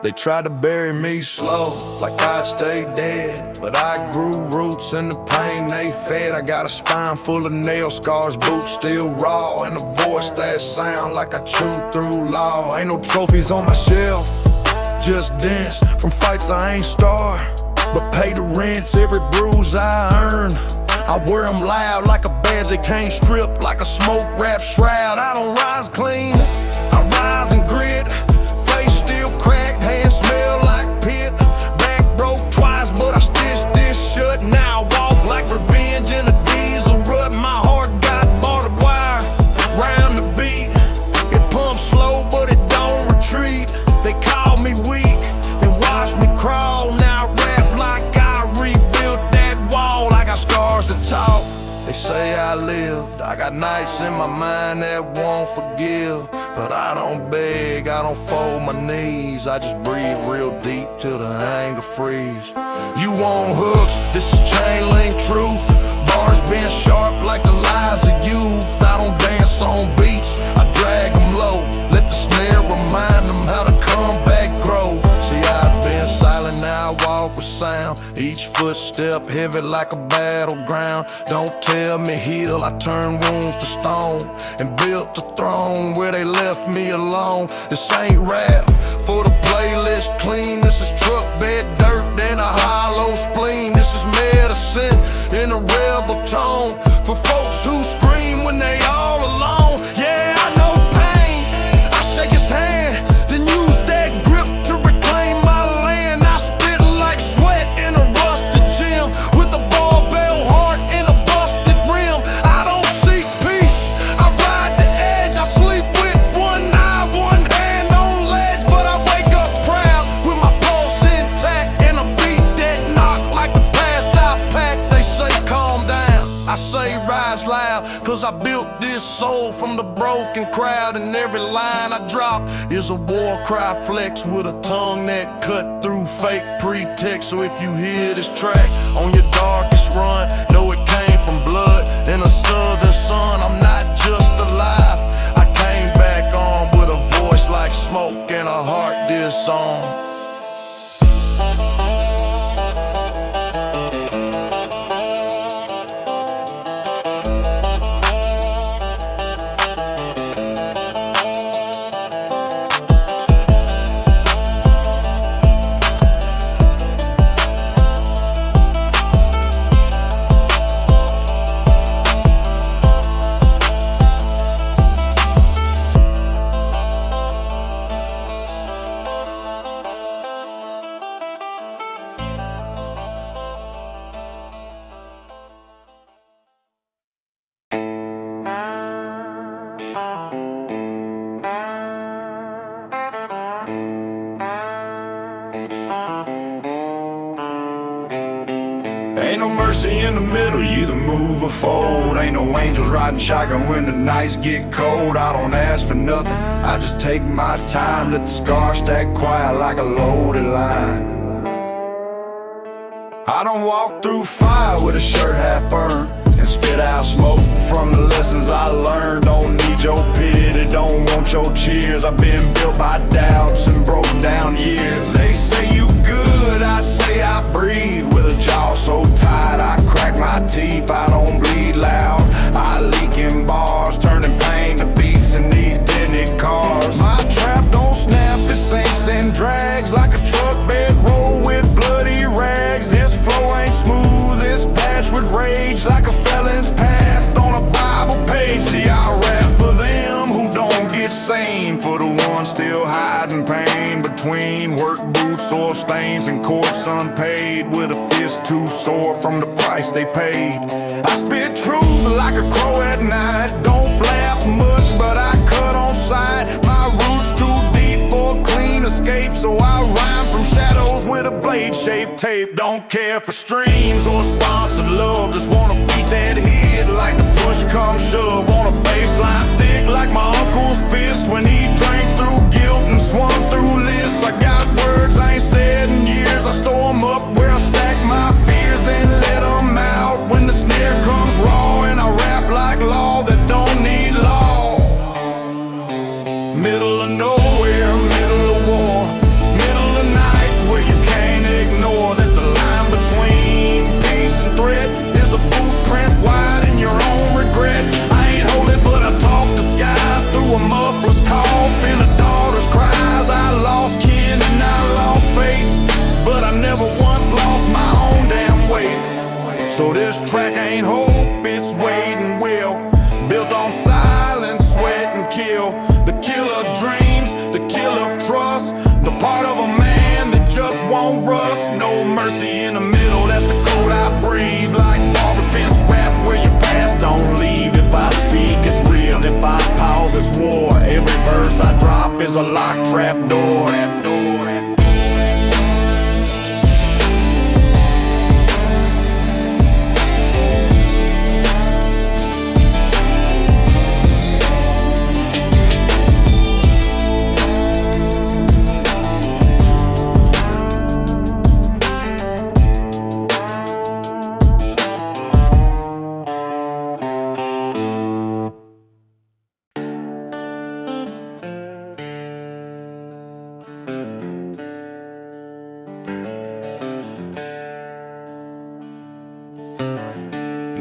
They tried to bury me slow, like I'd stay dead, but I grew roots in the pain they fed. I got a spine full of nail scars, boots still raw, and a voice that sound like I chewed through law. Ain't no trophies on my shelf, just dents from fights I ain't starred, but pay the rents every bruise I earn. I wear them loud like a badge they can't strip, like a smoke wrap shroud. I don't rise clean, I rise and grit. Face still cracked, hands smell like pit. Back broke twice, but I stitched this shut. Now I walk like revenge in a diesel rut. My heart got barbed wire round the beat. It pumps slow, but it don't retreat. They call me weak, then watch me crawl. Now I rap like I rebuilt that wall. I got scars to talk. They say I lived, I got nights in my mind that won't forgive. But I don't beg, I don't fold my knees. I just breathe real deep till the anger freeze. You want hooks, this is chain link truth. Bars been sharp like the lies of youth. I don't dance on beats, I drag them low. Let the snare remind them how the comeback grow. See, I've been silent, now I walk with sound. Each footstep heavy like a battleground. Don't tell me heal, I turn wounds to stone and built the throne where they left me alone. This ain't rap for the playlist clean. This is truck bed dirt and a hollow spleen. This is medicine in a rebel tone for folks who scream when they all alone. Yeah, I know pain, I shake his hand, then use that grip to reclaim my land. I spit like sweat in a rusted gym, with a barbell heart and a busted rim. I don't seek peace, I ride the edge. I sleep with one eye, one hand on ledge, but I wake up proud with my pulse intact and a beat that knock like the past I packed. They say calm down, I say rise loud, cause I built this soul from the broken crowd. And every line I drop is a war cry flex with a tongue that cut through fake pretext. So if you hear this track on your darkest run, know it came from blood and a southern sun. I'm not just alive, I came back on with a voice like smoke and a heart this song. Ain't no mercy in the middle, you either move or fold. Ain't no angels riding shotgun when the nights get cold. I don't ask for nothing, I just take my time. Let the scars stack quiet like a loaded line. I don't walk through fire with a shirt half burned and spit out smoke from the lessons I learned. Don't need your pity, don't want your cheers. I've been built by doubts and broken down years. They say you good, I say I breathe with a jaw so tight I crack my teeth. I don't bleed loud, I leak in bars, turning pain to beats in these dented cars. My trap don't snap, this ain't send drags like a truck bed roll with bloody rags. This flow ain't smooth, this patch with rage like a felon's past on a Bible page. See, I rap for them who don't get sane, for the ones still hiding pain between work boots, oil stains, and courts unpaid, with a fist too sore from the price they paid. I spit truth like a crow at night, don't flap much but I cut on sight. My roots too deep for a clean escape, so I rhyme from shadows with a blade-shaped tape. Don't care for streams or sponsored love, just wanna beat that head like the push come shove on a baseline thick like my uncle's fist when he drank through guilt and swung through lists. I got words I ain't said in years, I store them up where I stack my fears, then let them out when the snare comes raw. And I rap like law that don't need law. Middle of nowhere, middle of war, middle of is a locked trap door.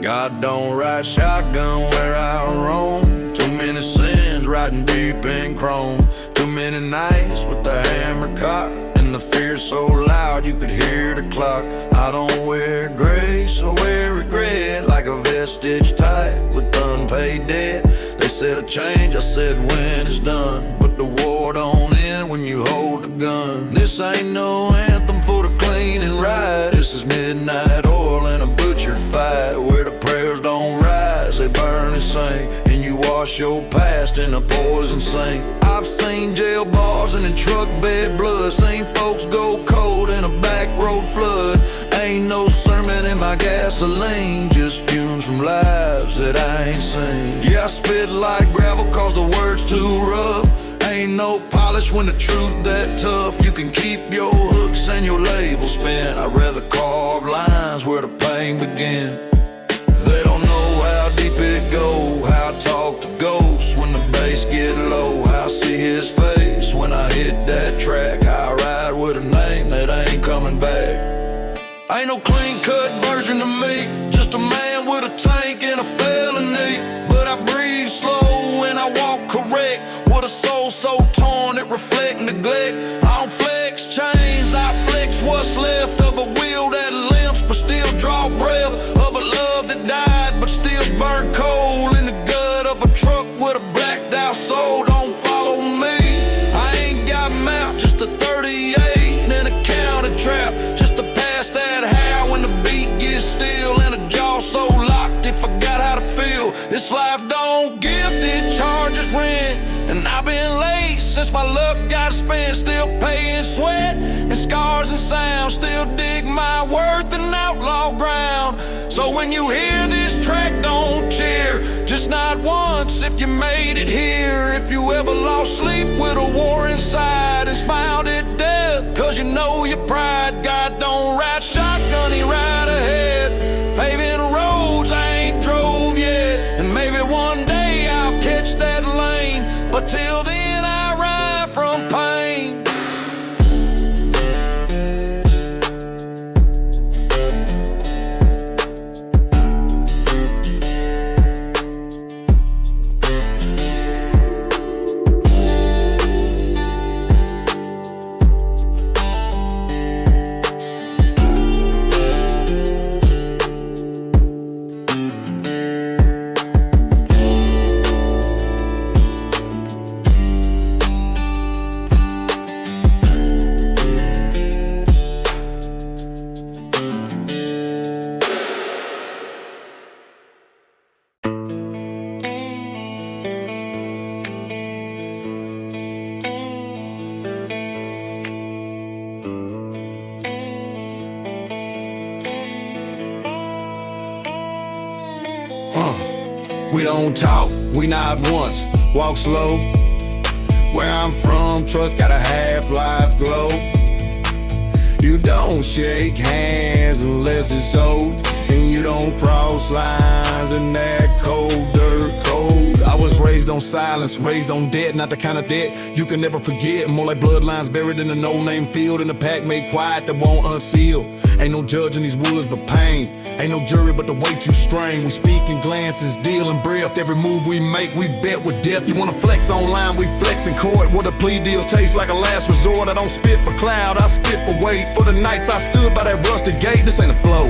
God don't ride shotgun where I roam. Too many sins riding deep in chrome. Too many nights with the hammer cocked, and the fear so loud you could hear the clock. I don't wear grace, I wear regret, like a vestige tight with unpaid debt. They said a change, I said when it's done, but the war don't end when you hold the gun. This ain't no anthem for the clean and right. This is midnight oil and a butchered fight, where the prayers don't rise, they burn and sing, and you wash your past in a poison sink. I've seen jail bars and in truck bed blood, seen folks go cold in a back road flood. Ain't no sermon in my gasoline, just fumes from lives that I ain't seen. Yeah, I spit like gravel cause the word's too rough. Ain't no polish when the truth that tough. You can keep your hooks and your label spin, I'd rather carve lines where the pain begin. They don't know how deep it go, how I talk to ghosts when the bass get low, how I see his face when I hit that track, how I ride with a name that ain't coming back. Ain't no clean-cut version of me, just a man with a tank and a felony. But I breathe slow and I walk correct, with a soul so torn it reflect neglect. I don't flex chains, I flex what's left of a will that limps but still draw breath, of a love that died but still burnt cold in the gut of a truck with a blacked out soul. Don't follow me, I ain't got mouth, just a 38 and a counter trap, just to pass that how when the beat gets still, and a jaw so locked it forgot how to feel. This life don't gift, it charges rent, and I've been late since my luck got spent. Still paying sweat and scars and sound, still dig my worth in outlaw ground. So when you hear this track, don't cheer, just not once if you made it here. If you ever lost sleep with a war inside and smiled at death cause you know your pride. God don't ride shotgun, he ride ahead, paving roads I ain't drove yet. And maybe one day I'll catch that lane, but till then I ride from pain. We don't talk, we nod once, walk slow. Where I'm from, trust got a half-life glow. You don't shake hands unless it's sold, and you don't cross lines in that cold dirt cold. I was raised on silence, raised on debt, not the kind of debt you can never forget. More like bloodlines buried in a no-name field, in a pack made quiet that won't unseal. Ain't no judge in these woods but pain, ain't no jury but the weight you strain. We speak in glances, deal in breath, every move we make we bet with death. You wanna flex online, we flex in court, where the plea deals taste like a last resort. I don't spit for cloud, I spit for weight, for the nights I stood by that rusted gate. This ain't a flow,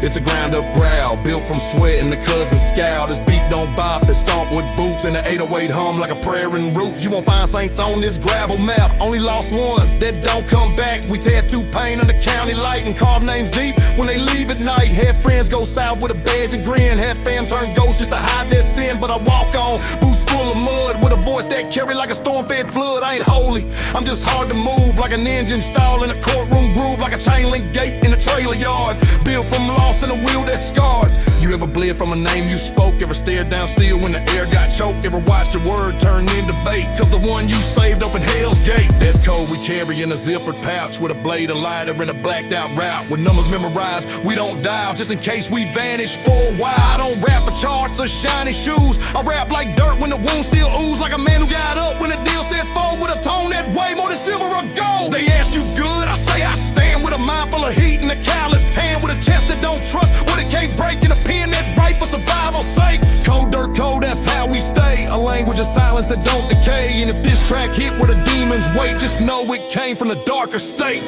it's a ground up growl, built from sweat and the cousin scowl. This beat don't bop, it stomp with boots, and the 808 hum like a prayer in roots. You won't find saints on this gravel map, only lost ones that don't come back. We tattoo pain on the county light and carve names deep when they leave at night. Had friends go south with a badge and grin, had fam turn ghosts just to hide their sin. But I walk on, boots full of mud, with a voice that carry like a storm-fed flood. I ain't holy, I'm just hard to move, like an engine stall in a courtroom groove, like a chain link gate in a trailer yard. Built from loss and a wheel that's scarred. You ever bled from a name you spoke? Ever stared down still when the air got choked? Ever watched your word turn into bait? Cause the one you saved opened hell's gate. That's code we carry in a zippered pouch, with a blade, a lighter, and a blacked out route. With numbers memorized, we don't dial, just in case we vanish for a while. I don't rap for charts or shiny shoes. I rap like dirt when the wounds still ooze, like a man who got up when the deal said fall, with a tone that way more than silver or gold. They ask you good, I say I stand with a mind full of heat and a callous hand, with a chest that don't trust what it can't break, and a pen that write for survival's sake. Cold dirt cold, that's how we stay. A language of silence that don't decay. And if this track hit where the demons wait, just know it came from the darker state.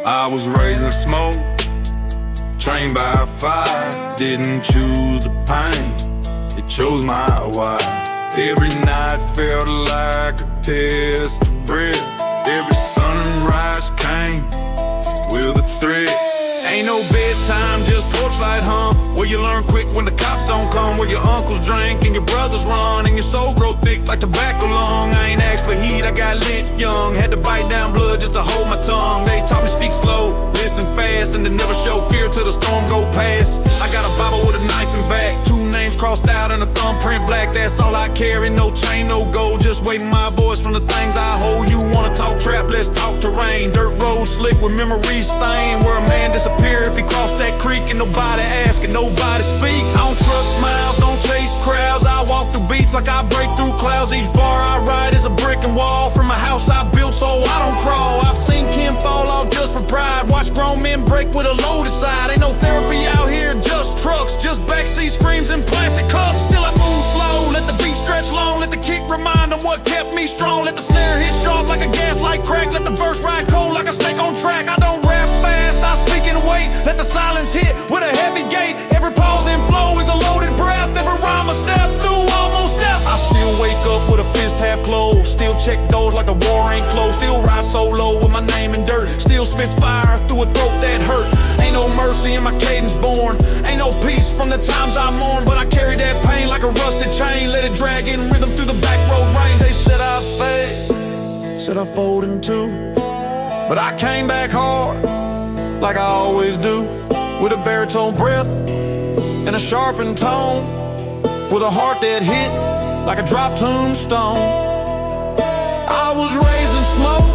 I was raised in smoke, trained by fire. Didn't choose the pain, it chose my why. Every night felt like a test of breath. Every sunrise came with a threat. Ain't no bedtime, just porch light hum, where you learn quick when the cops don't come, where your uncles drink and your brothers run, and your soul grow thick like tobacco lung. I ain't asked for heat, I got lit young, had to bite down blood just to hold my tongue. They taught me speak slow, listen fast, and to never show fear till the storm go past. I got a Bible with a knife and back, 2 names crossed out and a thumbprint black. That's all I carry, no chain, no gold, just waiting my voice from the things I hold. You wanna talk trap, let's talk terrain. Dirt road slick with memories stained, where a man disappear if he crossed that creek, and nobody ask and nobody speak. I don't trust smiles, don't chase crowds. I walk through beats like I break through clouds. Each bar I ride is a brick and wall from a house I built so I don't crawl. I've seen Kim fall off just for pride, watch grown men break with a loaded side. Ain't no therapy out here, just trucks, just backseat screams and plastic cups. Still I move slow, let the beat stretch long, let the kick remind them what kept me strong. Let the snare hit sharp like a gaslight crack, let the verse ride cold like a snake on track. I don't rap fast, I speak in weight, let the silence hit with a heavy gate. Every pause and flow is a loaded breath, every rhyme a step through almost death. I still wake up with a fist half closed, still check doors like the war ain't closed, still ride solo with my name in dirt, still spit fire through a throat that hurt. Ain't no mercy in my cadence born, ain't no peace from the times I mourn, but I carry that pain like a rusted chain, let it drag in rhythm through the back road rain. They said I fade, said I fold in two, but I came back hard like I always do, with a baritone breath and a sharpened tone, with a heart that hit like a drop tombstone. I was raised in smoke,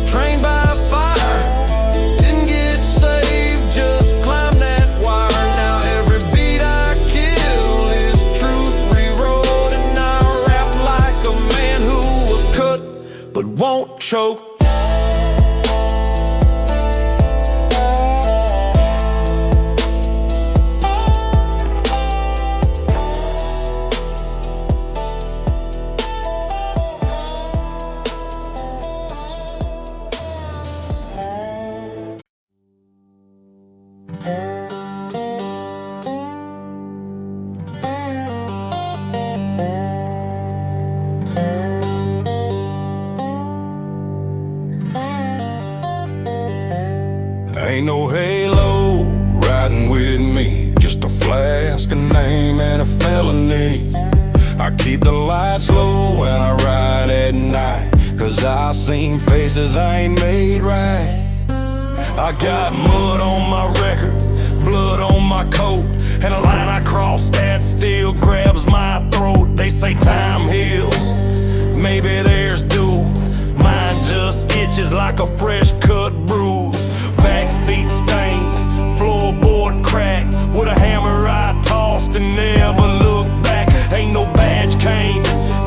trained by fire, didn't get saved, just climbed that wire. Now every beat I kill is truth rewrote, and I rap like a man who was cut but won't choke. Ain't no halo riding with me, just a flask, a name, and a felony. I keep the lights low when I ride at night, cause I seen faces I ain't made right. I got mud on my record, blood on my coat, and a line I cross that still grabs my throat. They say time heals, maybe there's dew. Mine just itches like a fresh cut bruise. Backseat stained, floorboard cracked. With a hammer I tossed and never looked back. Ain't no badge came,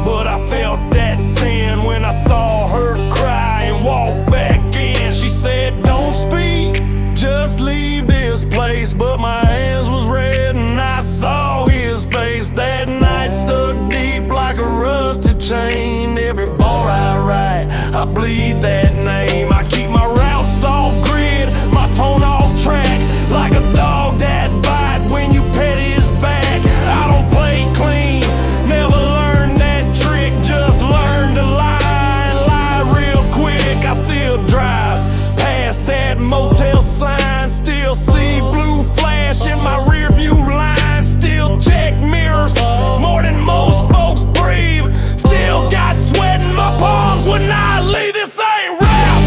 but I felt that sin when I saw her cry and walk back in. She said, don't speak, just leave this place. But my hands was red and I saw his face. That night stuck deep like a rusted chain. Every bar I write, I bleed that name. I keep my routes off grid, my tone off track, like a dog that bite when you pet his back. I don't play clean, never learned that trick, just learned to lie real quick. I still drive past that motel sign, still see blue flash in my rear view line, still check mirrors more than most folks breathe, still got sweat in my palms when I leave. This ain't rap,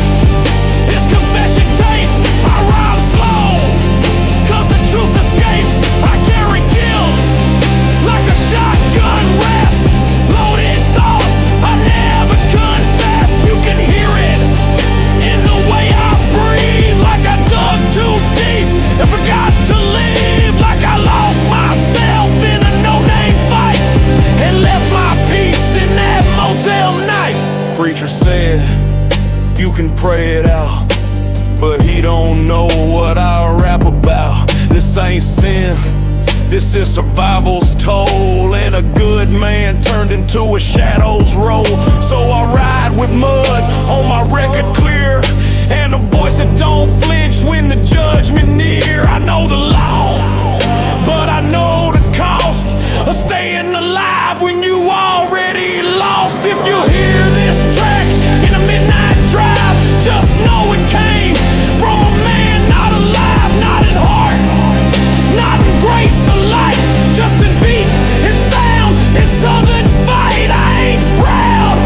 it's confession tape. I rhyme slow, cause the truth escapes. I carry guilt like a shotgun rest, loaded thoughts I never confess. You can hear it in the way I breathe, like I dug too deep and forgot to leave, like I lost myself in a no-name fight and left my peace in that motel night. Preacher said, you can pray it out, but he don't know what I rap about. This ain't sin, this is survival's toll, and a good man turned into a shadow's role. So I ride with mud on my record clear, and a voice that don't flinch when the judgment near. I know the law, but I know the cost of staying alive when you already lost. If you hear this track in a midnight drive, just know it came from a man not alive, not in heart, not in grace or light, just in beat and sound and southern fight. I ain't proud,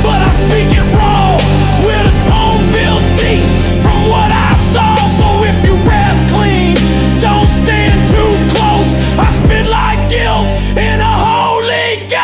but I speak it raw, with a tone built deep from what I saw. So if you rap clean, don't stand too close. I spit like guilt in a holy ghost.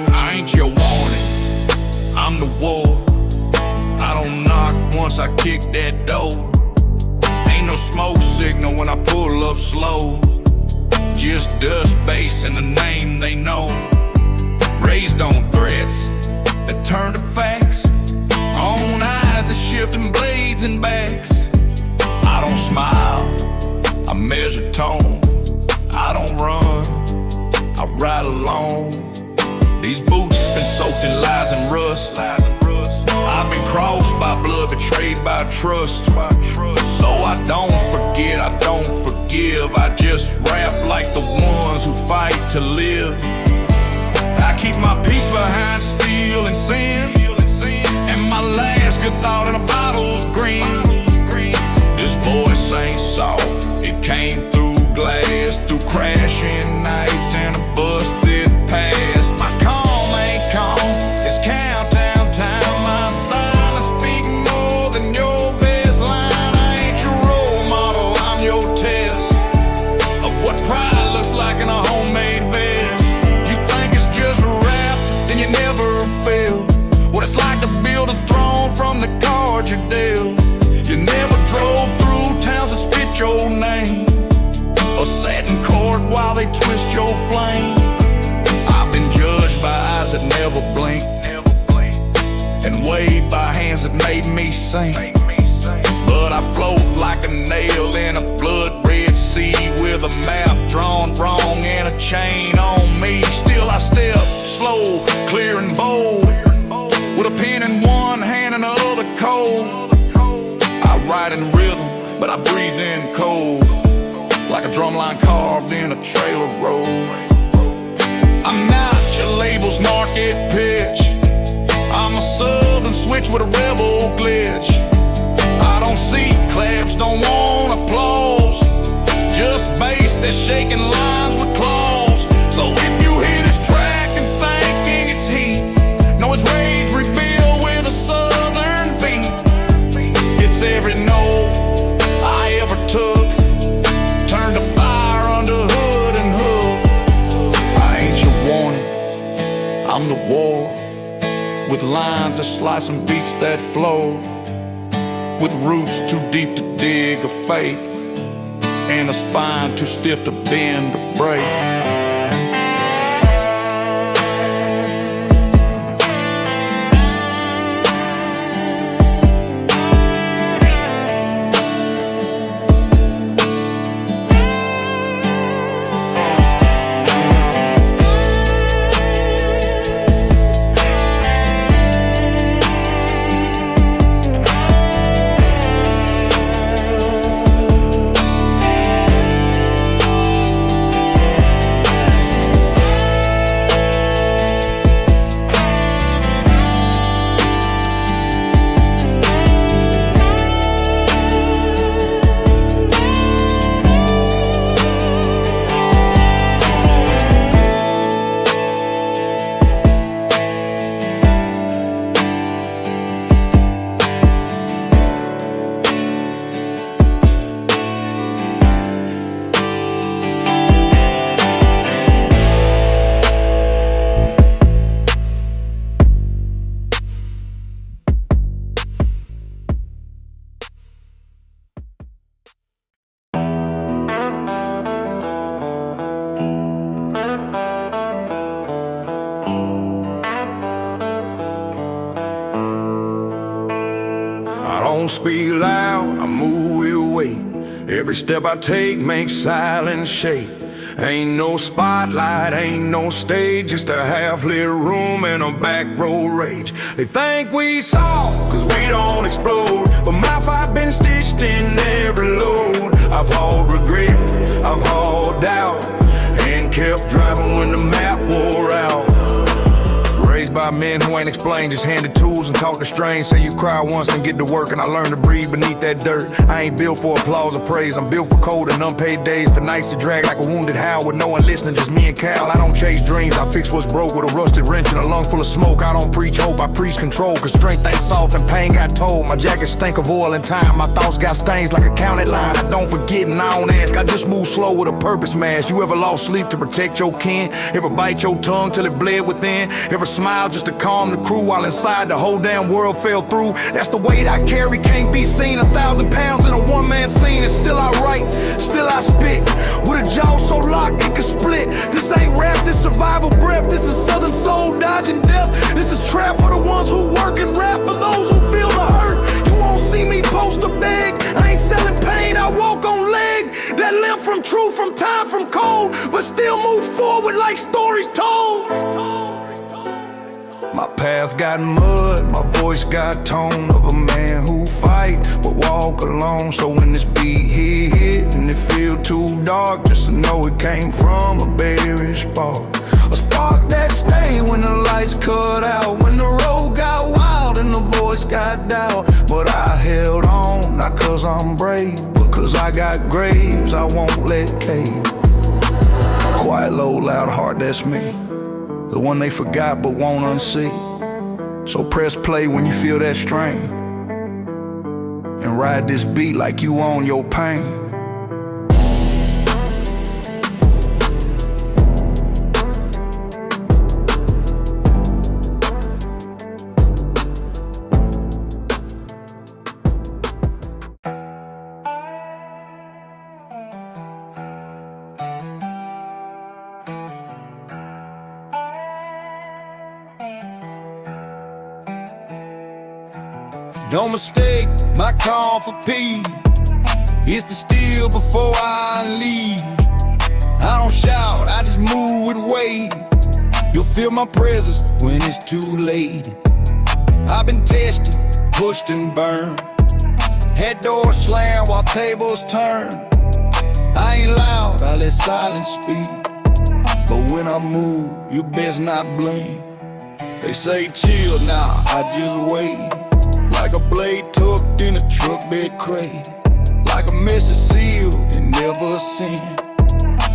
I ain't your warning, I'm the war. I don't knock once I kick that door. Ain't no smoke signal when I pull up slow, just dust bass and the name they know. Raised on threats that turn to facts, on eyes that shifting blades and backs. I don't smile, I measure tone. I don't run, I ride alone. These boots been soaked in lies and rust. I've been crossed by blood, betrayed by trust. So I don't forget, I don't forgive. I just rap like the ones who fight to live. I keep my peace behind steel and sin, and my last good thought in a bottle's green. This voice ain't soft, it came through glass, through crashing nights and a busted past. My calm ain't calm, it's countdown time. My silence speak more than your best line. I ain't your role model, I'm your test of what pride looks like in a homemade vest. You think it's just a rap, then you never feel what it's like to build a throne from the cards you dealt. You never drove through towns that spit your name, or sat in court while they twist your flame. I've been judged by eyes that never blink, and weighed by hands that made me sing. but I float like a nail in a blood red sea, with a map drawn wrong and a chain on me. Still I step slow, clear and bold, with a pen in one hand and the other cold. I ride in rhythm, but I breathe in cold, like a drumline carved in a trailer road. I'm not your label's market pitch, I'm a southern switch with a rebel glitch. I don't see claps, don't want applause, just bass that's shaking lines with claws. So if you hear this track and thinking it's heat, know it's rage rebuilt with a southern beat. It's every note I ever took, turned to fire under hood and hook. I ain't your warning, I'm the war, with lines that slice and beats that flow, with roots too deep to dig or fake, and a spine too stiff to bend or break. Don't speak loud, I move with weight. Every step I take makes silence shake. Ain't no spotlight, ain't no stage, just a half-lit room and a back road rage. They think we soft, cause we don't explode, but my fight been stitched in every load. I've hauled regret, I've hauled doubt, and kept driving when the map wore out. Raised by men who ain't explained, just handed tools and taught the strain. Say you cry once and get to work, and I learned to breathe beneath that dirt. I ain't built for applause or praise, I'm built for cold and unpaid days, for nights to drag like a wounded howl with no one listening, just me and Cal. I don't chase dreams, I fix what's broke with a rusted wrench and a lung full of smoke. I don't preach hope, I preach control, cause strength ain't soft and pain got told. My jacket stink of oil and time, my thoughts got stains like a counted line. I don't forget and I don't ask, I just move slow with a purpose, man. You ever lost sleep to protect your kin? Ever bite your tongue till it bled within? Ever smile just to calm the crew while inside the whole damn world fell through? That's the weight I carry, can't be seen. 1,000 pounds in a one-man scene, and still I write, still I spit, with a jaw so locked it can split. This ain't rap, this survival breath. This is southern soul dodging death. This is trap for the ones who work, and rap for those who feel the hurt. You won't see me post a bag, I ain't selling pain, I walk on leg. That limp from truth, from time, from cold, but still move forward like stories told. My path got mud, my voice got tone of a man who fight but walk alone. So when this beat hit and it feel too dark, just to know it came from a buried spark. A spark that stayed when the lights cut out, when the road got wild and the voice got down. But I held on, not cause I'm brave, but cause I got graves I won't let cave. Quiet, low, loud heart, that's me, the one they forgot but won't unsee. So press play when you feel that strain, and ride this beat like you own your pain. Don't mistake my call for peace. It's to steal before I leave. I don't shout, I just move with weight. You'll feel my presence when it's too late. I've been tested, pushed and burned. Head doors slam while tables turn. I ain't loud, I let silence speak. But when I move, you best not blink. They say chill, nah, I just wait. Like a blade tucked in a truck bed crate. Like a message sealed and never sent.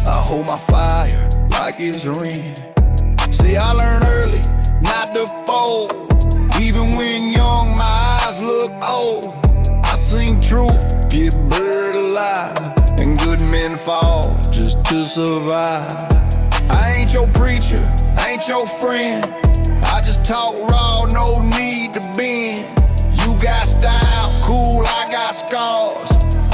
I hold my fire like it's rain. See, I learned early not to fold. Even when young, my eyes look old. I seen truth get buried alive, and good men fall just to survive. I ain't your preacher, I ain't your friend. I just talk raw, no need to bend. You got style, cool, I got scars.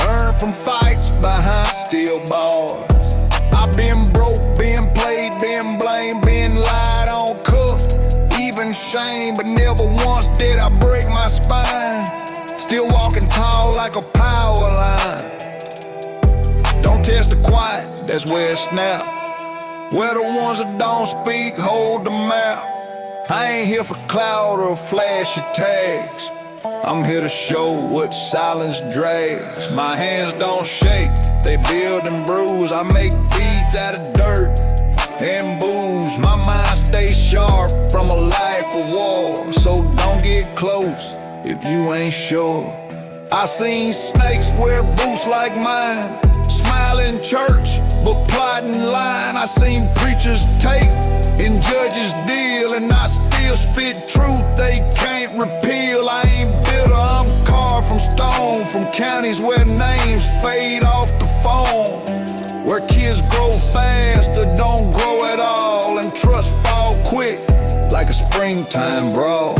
Earned from fights behind steel bars. I've been broke, been played, been blamed, been lied on, cuffed, even shamed. But never once did I break my spine. Still walking tall like a power line. Don't test the quiet, that's where it snap. Where the ones that don't speak hold the map. I ain't here for clout or flashy tags. I'm here to show what silence drags. My hands don't shake, they build and bruise. I make beats out of dirt and booze. My mind stays sharp from a life of war. So don't get close if you ain't sure. I seen snakes wear boots like mine, smile in church but plot in line. I seen preachers take and judges deal, and I still spit truth they can't repeal. I ain't bitter, I'm carved from stone, from counties where names fade off the phone, where kids grow fast or don't grow at all, and trust fall quick like a springtime brawl.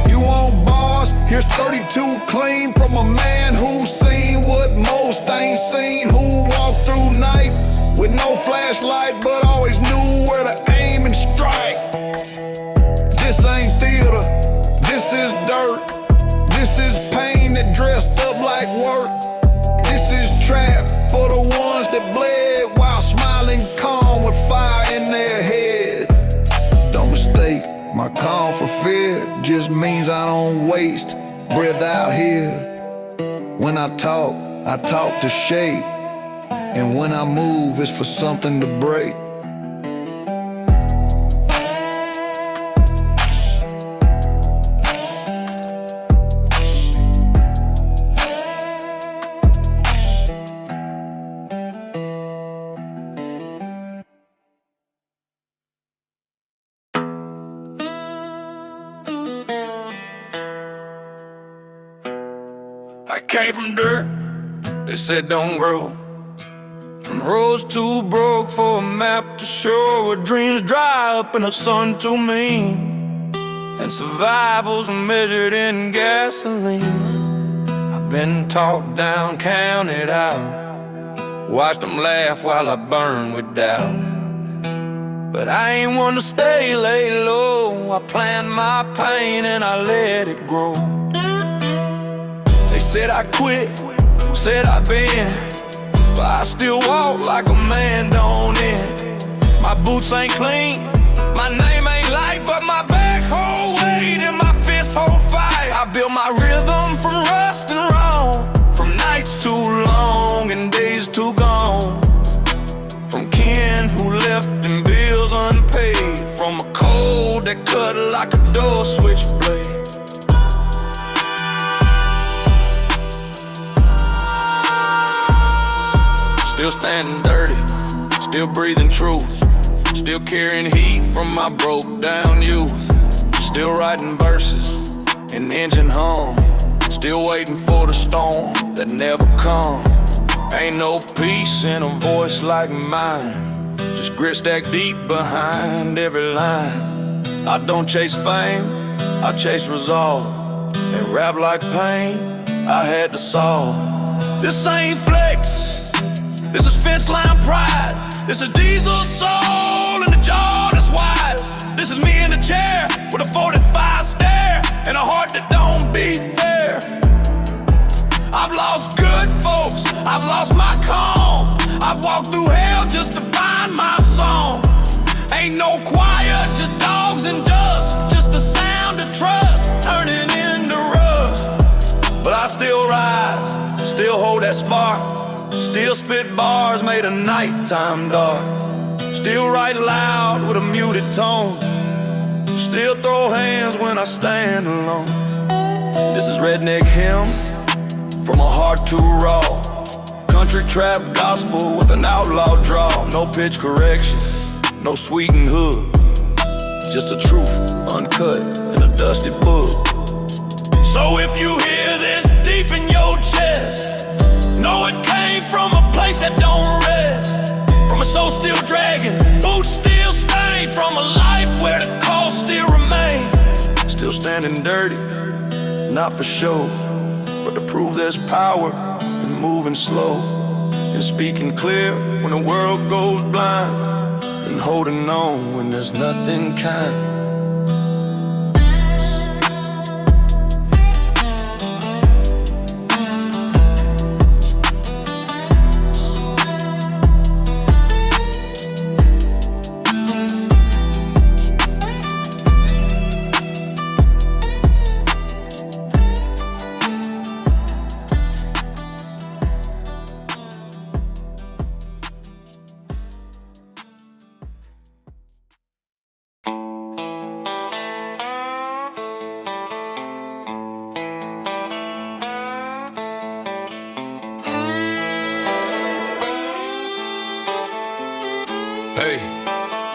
You want bars? Here's 32 clean from a man who's seen what most ain't seen, who walked through night with no flashlight but always knew where to aim and strike. This ain't theater, this is dirt. This is pain that dressed up like work. This is trap for the ones that bled while smiling calm with fire in their head. Don't mistake my calm for fear, just means I don't waste breath out here. When I talk to shape, and when I move, it's for something to break. I came from dirt, they said don't grow. From roads too broke for a map to show where dreams dry up and the sun too mean, and survival's measured in gasoline. I've been talked down, counted out, watched them laugh while I burn with doubt. But I ain't one to stay lay low. I planned my pain and I let it grow. They said I quit, said I been, but I still walk like a man don't end. My boots ain't clean, my name ain't light, but my back hold weight and my fists hold fire. I built my rhythm from rust and wrong, from nights too long and days too gone, from kin who left and bills unpaid, from a cold that cut like a door switchblade. Still standing dirty, still breathing truth, still carrying heat from my broke down youth, still writing verses, an engine hum, still waiting for the storm that never come. Ain't no peace in a voice like mine, just grit stacked deep behind every line. I don't chase fame, I chase resolve, and rap like pain I had to solve. This ain't flex, this is fence line pride. This is diesel soul in the jaw that's wide. This is me in the chair with a 45 stare and a heart that don't beat fair. ain't no choir, just dogs and dust, just the sound of trust turning into rust. But I still rise, still hold that spark, still spit bars made of nighttime dark, still write loud with a muted tone, still throw hands when I stand alone. This is Redneck hymn from a heart too raw, country trap gospel with an outlaw draw. No pitch correction, no sweetened hood, just the truth uncut in a dusty book. So if you hear this deep in your chest, know it came from a place that don't rest, from a soul still dragging, boots still stained, from a life where the cost still remains. Still standing dirty, not for show, but to prove there's power in moving slow, and speaking clear when the world goes blind, and holding on when there's nothing kind.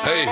Hey,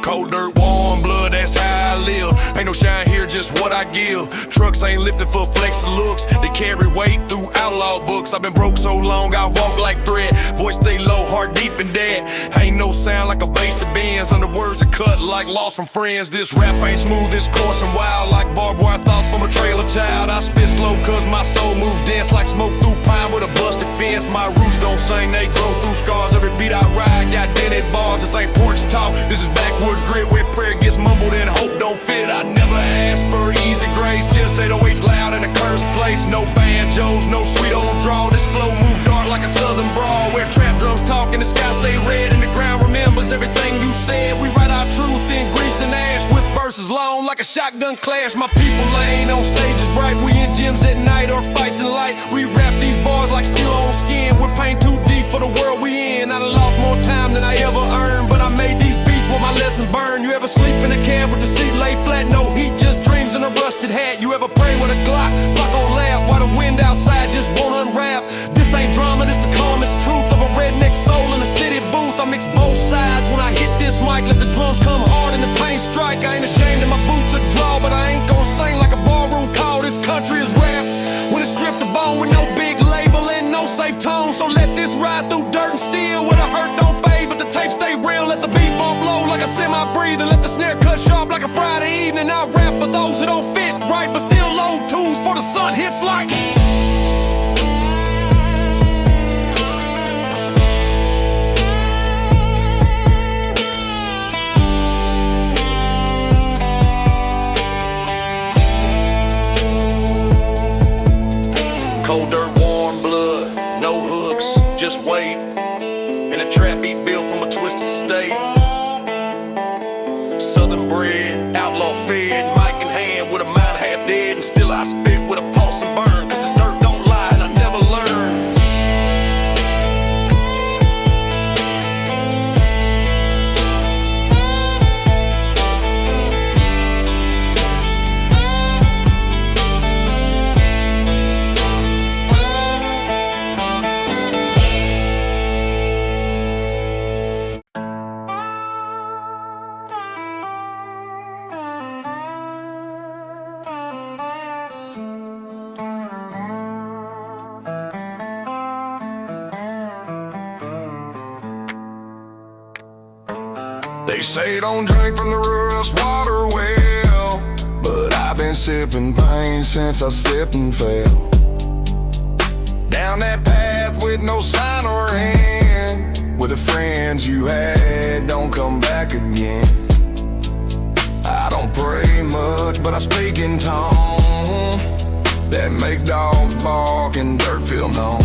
cold dirt, warm blood, that's how I live. Ain't no shine here, just what I give. Trucks ain't lifting for flex looks, they carry weight through outlaw books. I've been broke so long, I walk like thread. Voice stay low, heart deep and dead. Ain't no sound like a bass that bends, under words that cut like lost from friends. This rap ain't smooth, it's coarse and wild, like barbed wire thoughts from a trailer child. I spit slow cause my soul moves dense, like smoke through pine with a busted fence. My roots don't sing, they grow through scars. Every beat I ride got dented bars. This ain't porch talk, this is backwoods grit where prayer gets mumbled and hope don't fit. I never asked for easy grace, just 808s loud in a cursed place. No banjos, no sweet old draw. This flow move dark like a southern brawl, where trap drums talk and the sky stay red and the ground remembers everything you said. We write our truth in grease and ash, with verses long like a shotgun clash. My people ain't on stages bright, we in gyms at night or fights in light. We rap these bars like steel on skin, we're pain too deep for the world we in. I done lost more time than I ever earned, but I made these beats where my lesson burn. You ever sleep in a cab with the seat laid flat, no heat, just dreams in a rusted hat? You ever pray with a Glock on lap, while the wind outside just won't unwrap? This ain't drama, this the calmest truth of a redneck soul in a city booth. I mix both sides when I hit this mic, let the drums come hard and the pain strike. I ain't ashamed that my boots are draw, but I ain't gon' sing like a ballroom call. This country is rap when it's stripped of bone, with no big label and no safe tone. So let this ride through dirt and steel, where the hurt don't fade but the tape stay real. Let the beat bump low like a semi-breather, let the snare cut sharp like a Friday evening. I rap for those who don't fit right, but still load tools for the sun hits like. Cold dirt, warm blood, no hooks, just wait. In a trap beat built from a twisted state. Southern bred, outlaw fed, mic in hand with a mind half dead, and still I spit with a pulse and burn, cause this dirt don't lie and I never learn. They say don't drink from the rust water well, but I've been sipping pain since I slipped and fell down that path with no sign or end, where the friends you had don't come back again. I don't pray much, but I speak in tone that make dogs bark and dirt feel known.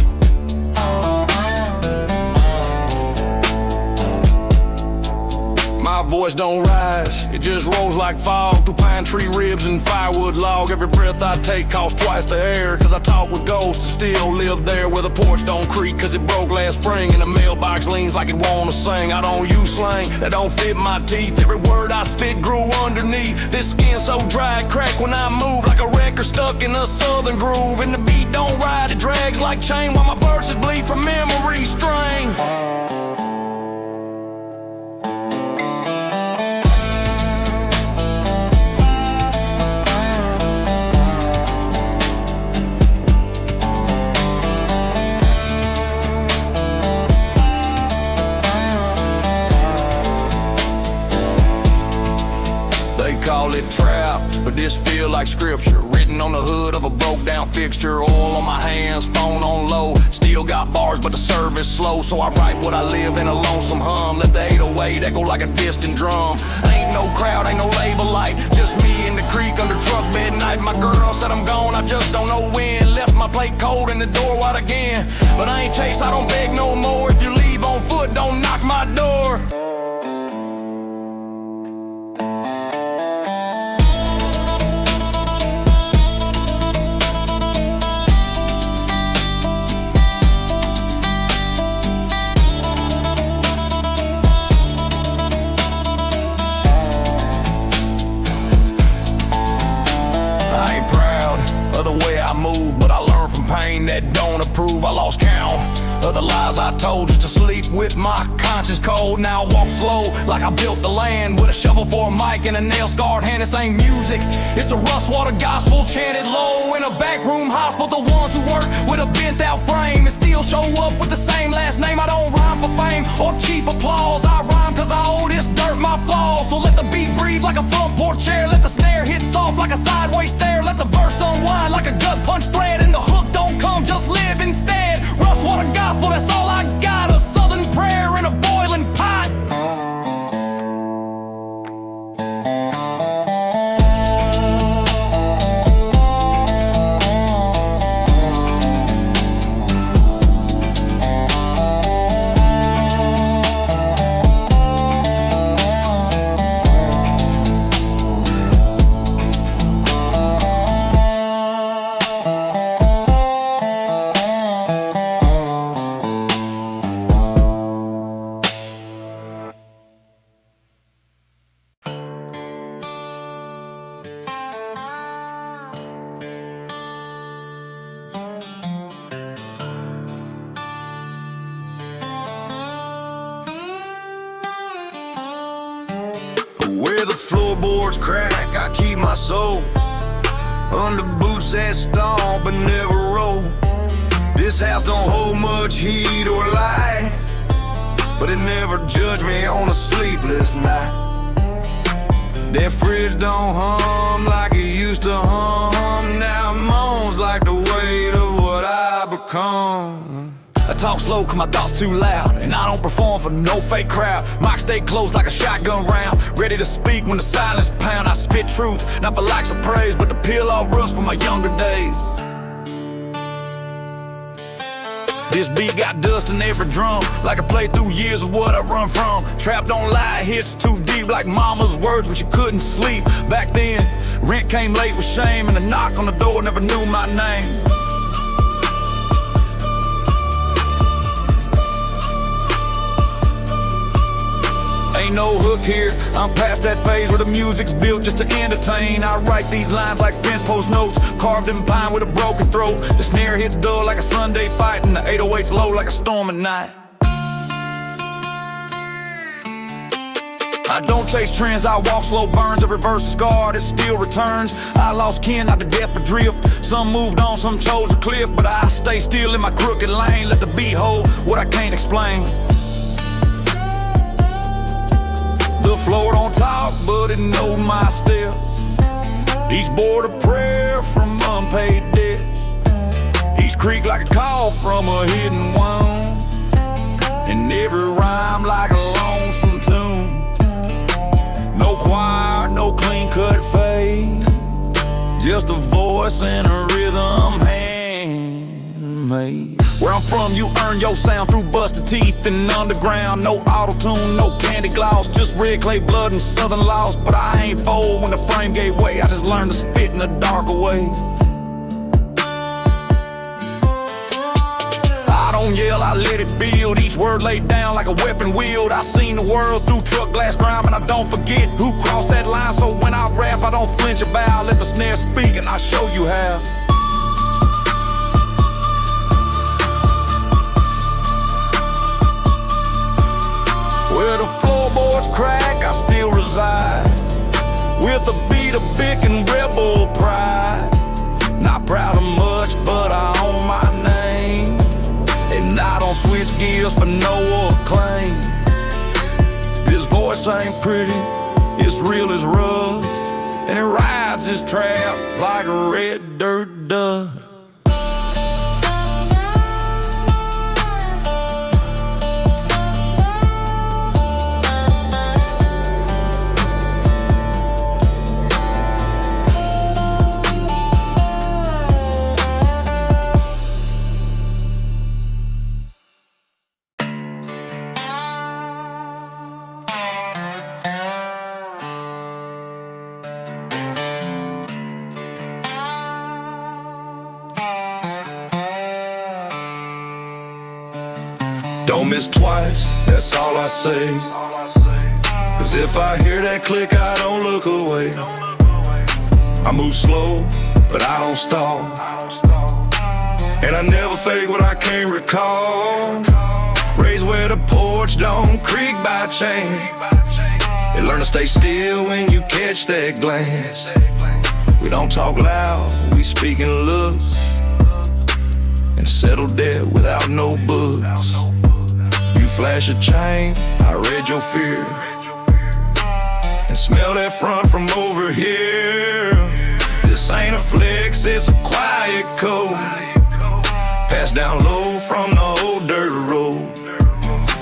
voice don't rise, it just rolls like fog through pine tree ribs and firewood log. Every breath I take costs twice the air, cause I talk with ghosts and still live there. Where the porch don't creak cause it broke last spring, and the mailbox leans like it wanna sing. I don't use slang that don't fit my teeth. Every word I spit grew underneath. This skin so dry it crack when I move, like a record stuck in a southern groove. And the beat don't ride, it drags like chain, while my verses bleed from memory strain. Call it trap, but this feel like scripture written on the hood of a broke down fixture. Oil on my hands, phone on low. Still got bars, but the service slow. So I write what I live in a lonesome hum. Let the 808 echo like a distant drum. Ain't no crowd, ain't no label light, just me in the creek under truck bed night. My girl said I'm gone, I just don't know when. Left my plate cold and the door wide again. But I ain't chase, I don't beg no more. If you leave on foot, don't knock my door. That don't approve, I lost count of the lies I told just to sleep with my conscience cold. Now I walk slow like I built the land with a shovel for a mic and a nail-scarred hand. This ain't music, it's a rust-water gospel chanted low in a backroom hospital. The ones who work with a bent-out frame and still show up with the same last name. I don't rhyme for fame or cheap applause, I rhyme cause I owe this dirt my flaws. So let the beat breathe like a front porch chair, let the snare hit soft like a sideways stare, let the verse unwind like a gut punch thread, and the hook don't come, just live instead. Rust-water gospel, that's all I got, a southern prayer in a boiling pot. Where the floorboards crack, I keep my soul under boots that stomp but never roll. This house don't hold much heat or light, but it never judged me on a sleepless night. That fridge don't hum like it used to hum. Now it moans like the weight of what I become. I talk slow cause my thoughts too loud, and I don't perform for no fake crowd. Mic stay close like a shotgun round, ready to speak when the silence pound. I spit truth, not for likes or praise, but to peel off rust from my younger days. This beat got dust in every drum, like I played through years of what I run from. Trap don't lie, hits too deep, like mama's words when she couldn't sleep. Back then, rent came late with shame, and the knock on the door never knew my name. Ain't no hook here, I'm past that phase where the music's built just to entertain. I write these lines like fence post notes, carved in pine with a broken throat. The snare hits dull like a Sunday fight, and the 808's low like a storm at night. I don't chase trends, I walk slow burns. Every verse is scarred, it still returns. I lost kin, not to death but drift. Some moved on, some chose a cliff, but I stay still in my crooked lane. Let the beat hold what I can't explain. The floor don't talk, but it knows my step. Each board a prayer from unpaid debts. Each creak like a call from a hidden wound, and every rhyme like a lonesome tune. No choir, no clean-cut fade, just a voice and a rhythm handmade. Where I'm from, you earn your sound through busted teeth and underground. No auto-tune, no candy gloss, just red clay blood and southern lost. But I ain't fold when the frame gave way, I just learned to spit in a darker way. I don't yell, I let it build, each word laid down like a weapon wield. I seen the world through truck glass grime, and I don't forget who crossed that line. So when I rap, I don't flinch or bow, let the snare speak and I show you how. Where the floorboards crack, I still reside, with a beat of big and rebel pride. Not proud of much, but I own my name, and I don't switch gears for no acclaim. This voice ain't pretty, it's real as rust, and it rides this trap like a red dirt dust. Don't miss twice, that's all I say. Cause if I hear that click, I don't look away. I move slow, but I don't stall, and I never fake what I can't recall. Raised where the porch don't creak by chance, and learn to stay still when you catch that glance. We don't talk loud, we speak in looks, and settle debt without no books. You flash a chain, I read your fear, and smell that front from over here. This ain't a flex, it's a quiet code, passed down low from the old dirt road.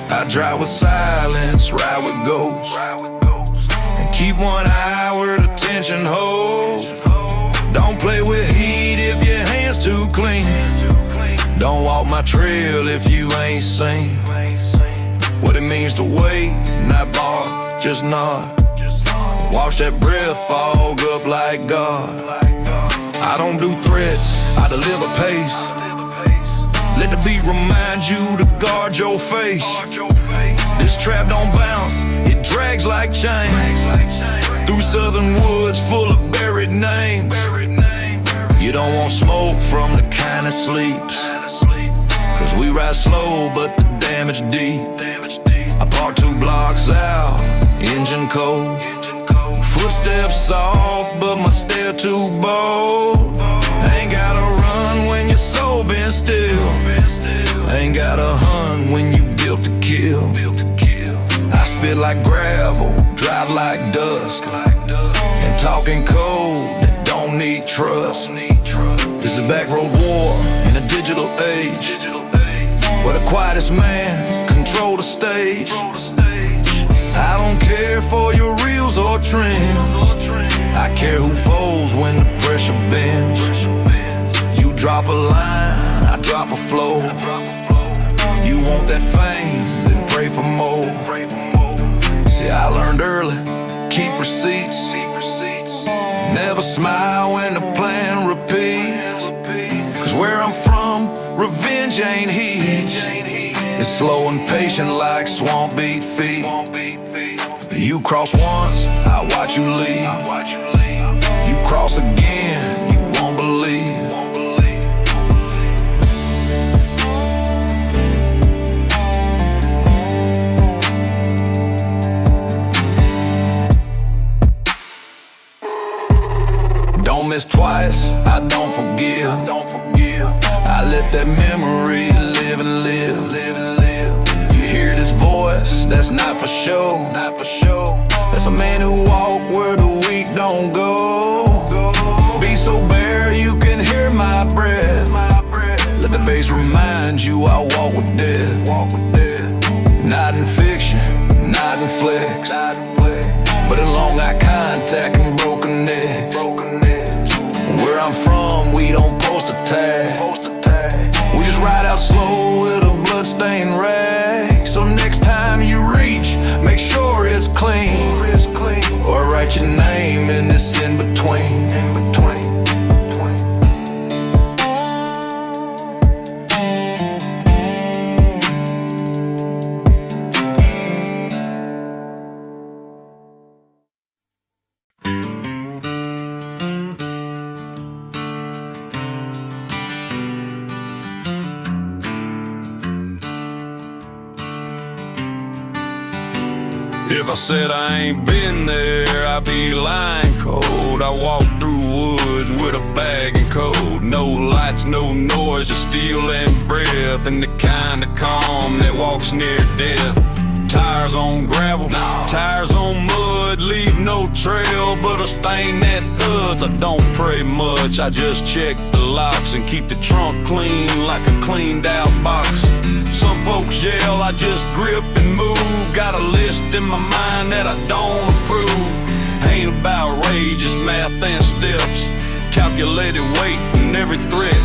I drive with silence, ride with ghosts, and keep one eye where the tension holds. Don't play with heat if your hands too clean. Don't walk my trail if you ain't seen what it means to wait, not bark, just nod. Watch that breath fog up like God. I don't do threats, I deliver pace. Let the beat remind you to guard your face. This trap don't bounce, it drags like chain through southern woods full of buried names. You don't want smoke from the kind that sleeps, cause we ride slow but the damage deep. I park 2 blocks out, engine cold, footsteps soft but my stare too bold. Ain't gotta run when your soul been still, ain't gotta hunt when you built to kill. I spit like gravel, drive like dust, and talking code that don't need trust. This is a backroad war in a digital age, where the quietest man control the stage. I don't care for your reels or trims, I care who folds when the pressure bends. You drop a line, I drop a flow. You want that fame, then pray for more. See, I learned early, keep receipts, never smile when the plan repeats. Cause where I'm from, revenge ain't heat, it's slow and patient like swamp beat feet. You cross once, I watch you leave. You cross again, you won't believe. Don't miss twice, I don't forgive. I let that memory live and live. You hear this voice, that's not for show. That's a man who walk where the weak don't go. Be so bare you can hear my breath. Let the bass remind you I walk with death. Not in fiction, not in flex, but in long eye contact and broken necks. Where I'm from, we don't post a tag, we just ride out slow between. If I said I ain't been there, I'd be lying cold. I walk through woods with a bag and coat. No lights, no noise, just steel and breath. And the kind of calm that walks near death. Tires on gravel, tires on mud, leave no trail but a stain that thuds. I don't pray much, I just check the locks and keep the trunk clean like a cleaned out box. Some folks yell, I just grip and move. Got a list in my mind that I don't approve. Ain't about rage, just math and steps. Calculated weight in every threat.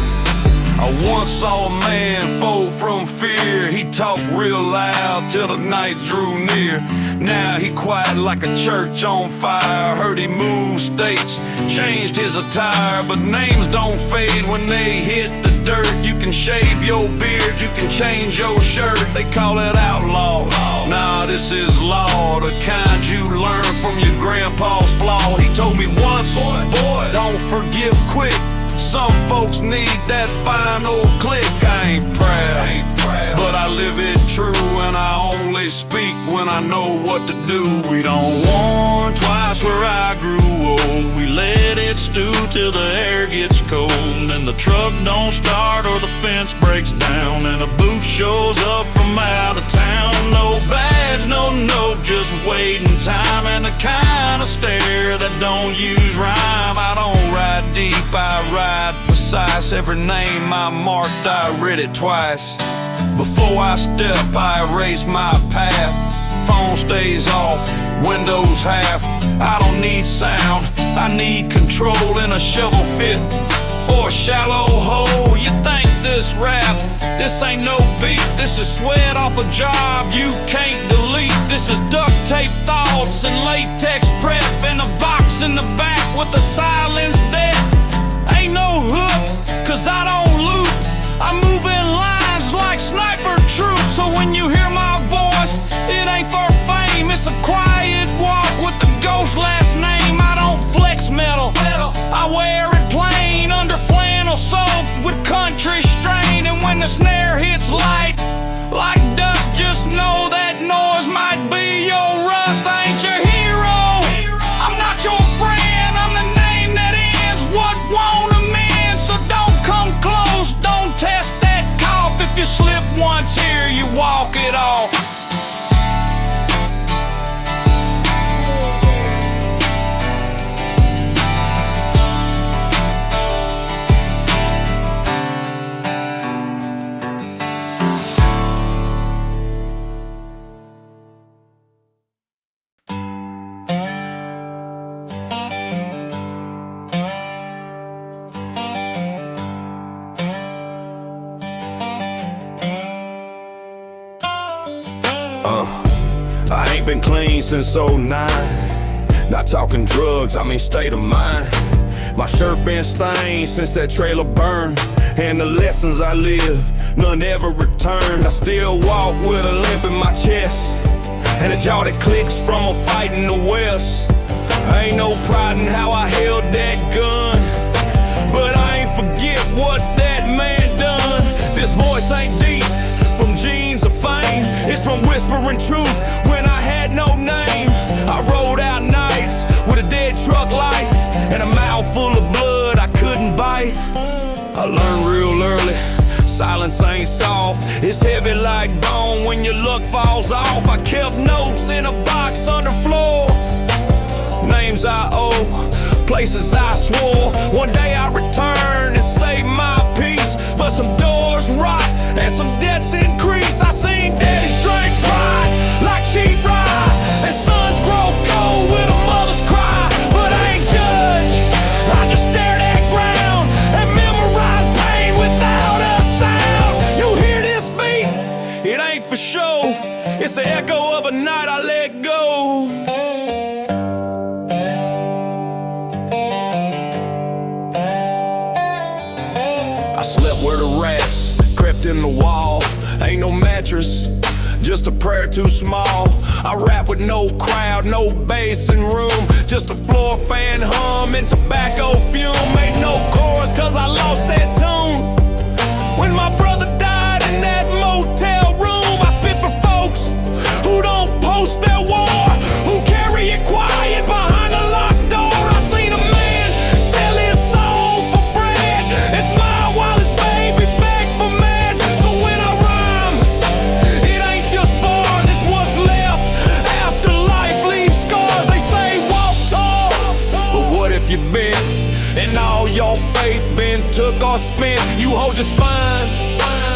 I once saw a man fold from fear. He talked real loud till the night drew near. Now he quiet like a church on fire. Heard he moved states, changed his attire. But names don't fade when they hit the dirt. You can shave your beard, you can change your shirt. They call it outlaw. Nah, this is law, the kind you learn from your grandpa's flaw. He told me once, boy, don't forgive quick. Some folks need that final click. I ain't proud, but I live it true. And I only speak when I know what to do. We don't warn twice where I grew old. We let it stew till the air gets cold. And the truck don't start or the fence breaks down. And a boot shows up from out of town. No badge, no note, just waiting time. And the kind of stare that don't use rhyme. I don't ride deep, I ride precise. Every name I marked, I read it twice. Before I step, I erase my path. Phone stays off, windows half. I don't need sound, I need control in a shovel fit for a shallow hole. You think this rap, this ain't no beat. This is sweat off a job you can't delete. This is duct tape thoughts and latex prep. And a box in the back with the silence dead. Ain't no hook, cause I don't loop. I move in lines like sniper troops. So when you hear my voice, it ain't for fame. It's a quiet walk with the ghost last name. I don't flex metal, I wear it plain. Under flannel soaked with country strain. And when the snare hits light like dust, just know that noise might be your rust. I ain't your hero, I'm not your friend. I'm the name that ends what won't amend. So don't come close, don't test that cough. If you slip once here, you walk it off. I ain't been clean since '09. Not talking drugs, I mean state of mind. My shirt been stained since that trailer burned. And the lessons I lived, none ever returned. I still walk with a limp in my chest, and a jaw that clicks from a fight in the West. I ain't no pride in how I held that gun, but I ain't forget what that man done. This voice ain't deep from genes of fame. It's from whispering truth when I had no name. I rode out nights with a dead truck light and a mouth full of blood I couldn't bite. I learned real early, silence ain't soft. It's heavy like bone when your luck falls off. I kept notes in a box under floor, names I owe, places I swore. One day I return and save my peace, but some doors rot and some debts increase. I seen daddies drink pride like cheap ride, and sons grow cold with a mother's cry. But I ain't judge, I just stare at ground and memorize pain without a sound. You hear this beat? It ain't for show, it's the echo of a night I let go. I slept where the rats crept in the wall. Ain't no mattress, just a prayer too small. I rap with no crowd, no bass and room, just a floor fan hum and tobacco fume. Ain't no chorus cause I lost that tune. When my brother died in that motel room, I spit for folks who don't post their war, who carry it quiet behind a locked door. I seen a man sell his soul for bread and smile while his baby begged for meds. So when I rhyme, it ain't just bars, it's what's left after life leaves scars. They say walk tall, but what if you bent and all your faith been took or spent? You hold your spine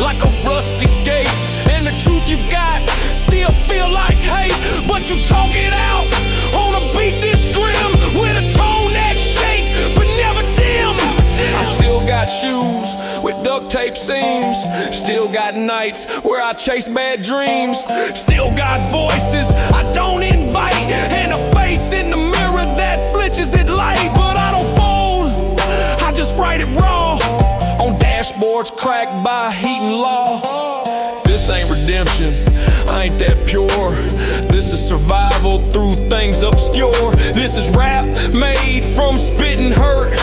like a rusty gate, and the truth you got still feel like hate, but you talk it out on a beat this grim with a tone that shake but never dim. I still got shoes with duct tape seams, still got nights where I chase bad dreams, still got voices I don't invite, and a face in the mirror that flinches at light. But I don't fold, I just write it raw on dashboards cracked by heat and law. This ain't redemption, I ain't that pure. This is survival through things obscure. This is rap made from spitting hurt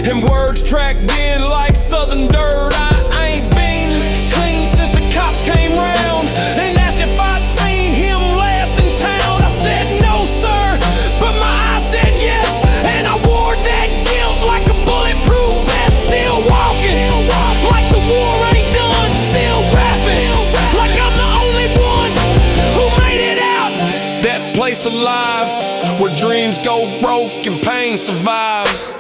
and words tracked in like southern dirt. I ain't been clean since the cops came round and asked if I'd seen him last in town. I said no sir, but my eyes said yes, and I wore that guilt like a bulletproof vest. Still walking like the war ain't done, still rapping like I'm the only one who made it out. That place alive where dreams go broke and pain survives.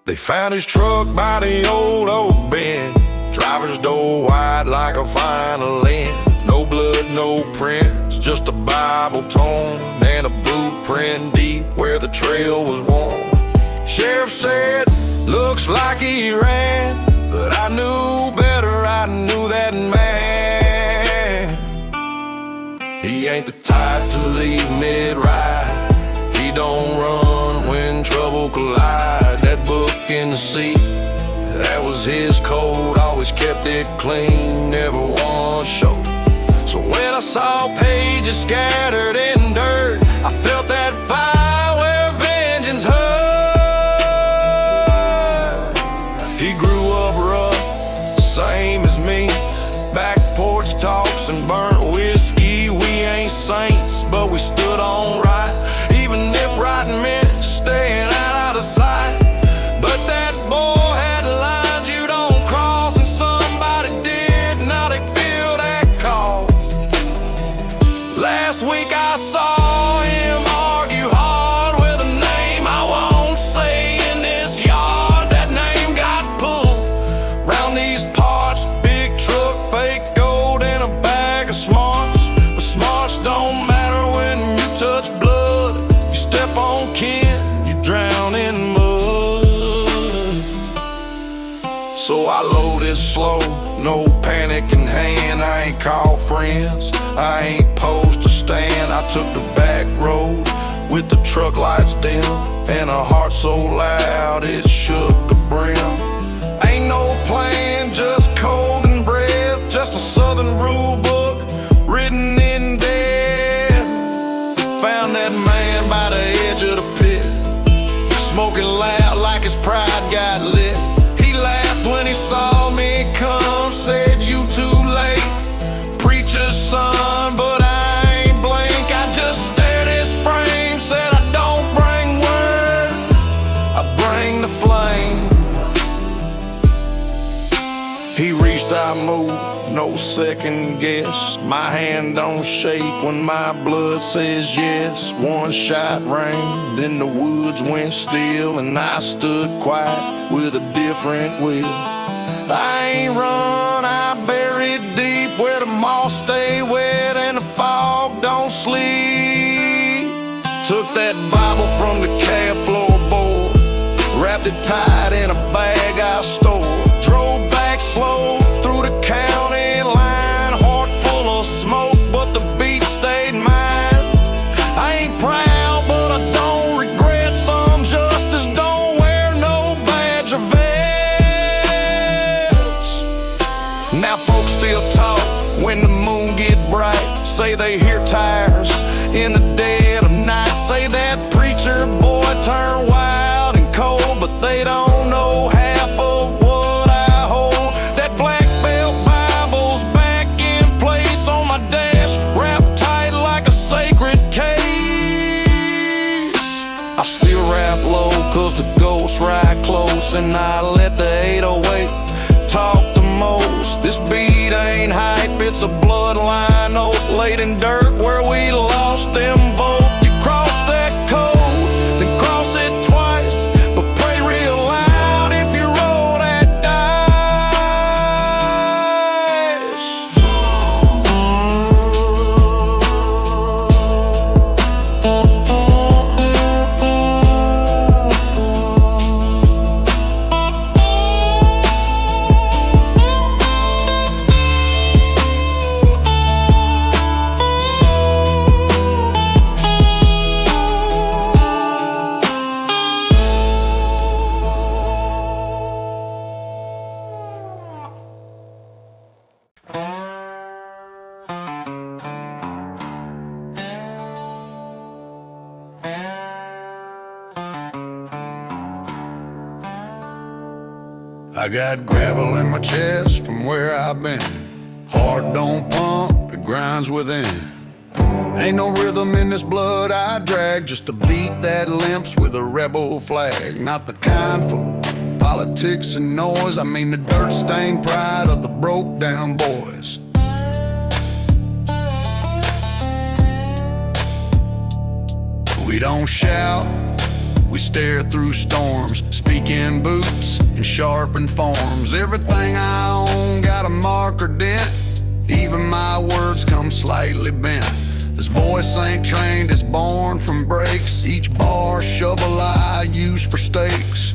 They found his truck by the old oak bend, driver's door wide like a final end. No blood, no prints, just a Bible tone and a blueprint deep where the trail was worn. Sheriff said, looks like he ran, but I knew better, I knew that man. He ain't the type to leave mid-ride, he don't run when trouble collide. That book in the seat, that was his code, always kept it clean, never once showed. So when I saw pages scattered in dirt, I felt that fire where vengeance hurt. He grew up rough, same as me, back porch talks and burnt whiskey. We ain't saints, but we stood on right, even if right meant staying out of sight. But that boy had lines you don't cross, and somebody did, now they feel that call. Last week I saw him argue hard with a name I won't say in this yard. That name got pulled round these parts, big truck, fake gold, and a bag of smarts. But smarts don't matter when you touch blood. You step on kin, you drown in mud. So I loaded slow, no panic in hand. I ain't call friends, I ain't posed to stand. I took the back road with the truck lights dim, and a heart so loud it shook the brim. Ain't no plan, just code and breath, just a southern rule book written in death. Found that man by the edge of the pit, smoking loud like his pride got lit. He laughed when he saw me come, said you too late, preacher's son, but I ain't blink. I just stared his frame, said I don't bring word, I bring the flame. He reached, I moved, no second guess. My hand don't shake when my blood says yes. One shot rang, then the woods went still, and I stood quiet with a different will. I ain't run, I buried deep where the moss stay wet and the fog don't sleep. Took that Bible from the cab floorboard, wrapped it tight in a bag I stole. Drove back slow through the county line, heart full of smoke, but the beat stayed mine. I ain't proud, but I don't regret. Some justice don't wear no badge or vest. Now folks still talk when the moon get bright, say they hear tires in the dead of night, say that preacher boy turned wild and cold, but they don't know half of what I hold. That black belt Bible's back in place on my desk, wrapped tight like a sacred case. I still rap low cause the ghosts ride close, and I let the 808 talk the most. This beat ain't hype, it's a bloodline oath laid in dirt where we lost them both. You cross that code, then cross it twice, but pray real loud if you roll that dice. I got gravel in my chest from where I've been. Heart don't pump, it grinds within. Ain't no rhythm in this blood I drag, just a beat that limps with a rebel flag. Not the kind for politics and noise, I mean the dirt-stained pride of the broke-down boys. We don't shout, we stare through storms, speak in boots and sharpened forms. Everything I own got a mark or dent, even my words come slightly bent. This voice ain't trained, it's born from breaks. Each bar shovel I use for stakes.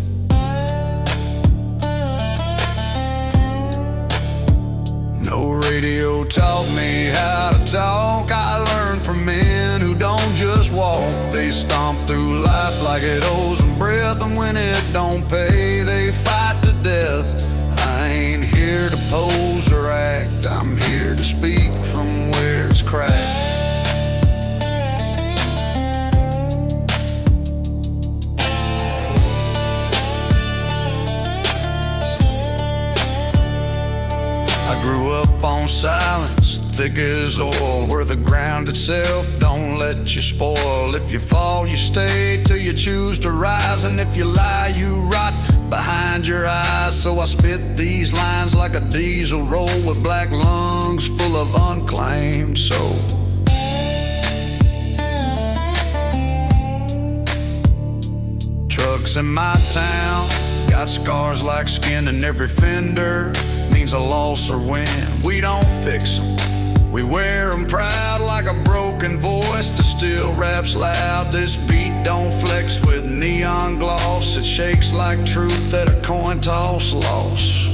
No radio taught me how to talk. I learned from men who don't just walk, they stomp through life like it owes them breath. And when it don't pay, they fight to death. I ain't here to pose or act, I'm here to speak from where it's cracked. I grew up on silence, thick as oil, where the ground itself don't let you spoil. If you fall, you stay till you choose to rise, and if you lie, you rot behind your eyes. So I spit these lines like a diesel roll with black lungs full of unclaimed soul. Trucks in my town got scars like skin, and every fender means a loss or win. We don't fix them, we wear them proud like a broken voice that still raps loud. This beat don't flex with neon gloss, it shakes like truth at a coin toss loss.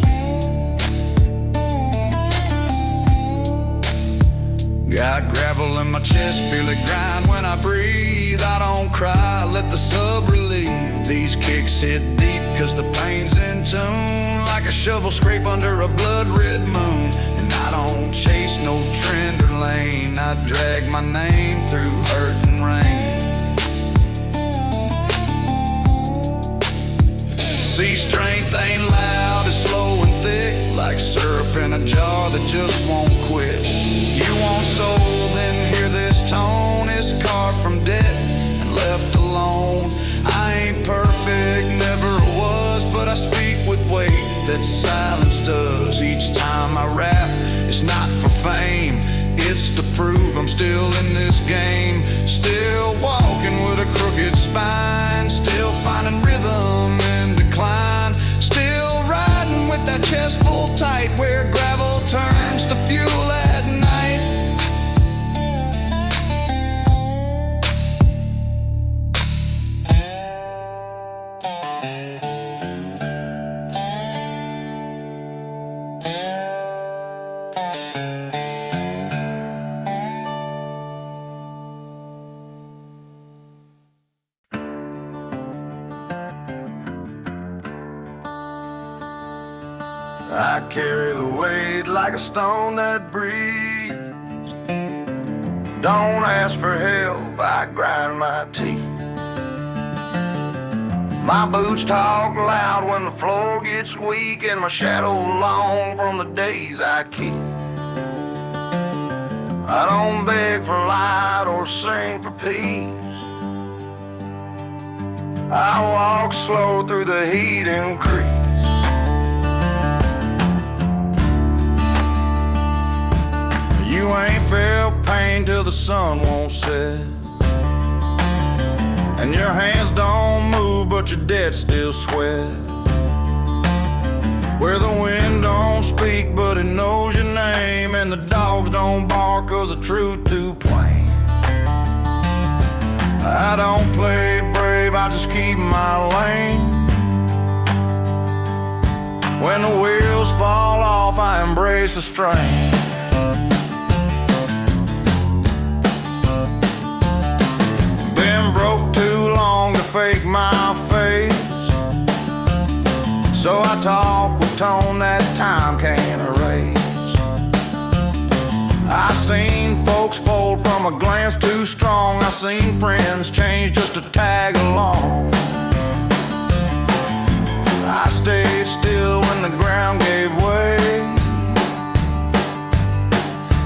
Got gravel in my chest, feel it grind when I breathe. I don't cry, let the sub relieve. These kicks hit deep cause the pain's in tune, like a shovel scrape under a blood-red moon. And I don't chase no trend or lane, I drag my name through hurt and rain. See, strength ain't loud, it's slow and thick, like syrup in a jar that just won't quit. You want soul, then hear this tone. It's carved from debt and left alone. I ain't perfect, never was, but I speak with weight that silence does. Each I carry the weight like a stone that breathes. Don't ask for help, I grind my teeth. My boots talk loud when the floor gets weak, and my shadow long from the days I keep. I don't beg for light or sing for peace. I walk slow through the heat and crease. You ain't felt pain till the sun won't set, and your hands don't move but your dead still sweat. Where the wind don't speak but it knows your name, and the dogs don't bark cause the truth too plain. I don't play brave, I just keep my lane. When the wheels fall off, I embrace the strain. Been broke too long to fake my face, so I talk with tone that time can't erase. I seen folks fold from a glance too strong. I seen friends change just to tag along. I stayed still when the ground gave way,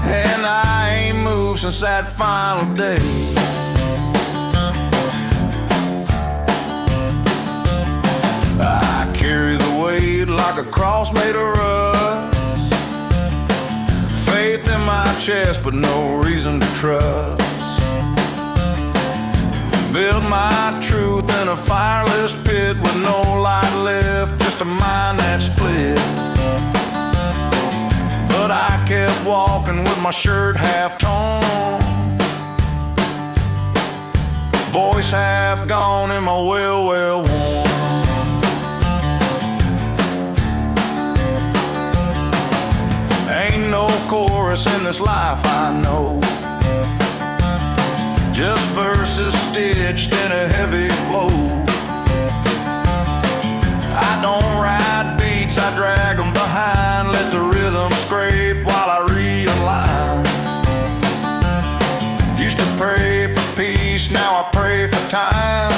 and I ain't moved since that final day. I carry the weight like a cross made of rust, faith in my chest but no reason to trust. Build my truth in a fireless pit with no light left, just a mind that split. But I kept walking with my shirt half torn, voice half gone and my well worn. Ain't no chorus in this life I know, just verses stitched in a heavy flow. I don't ride beats, I drag them behind, let the rhythm scrape while I realign. Used to pray for peace, now I pray for time,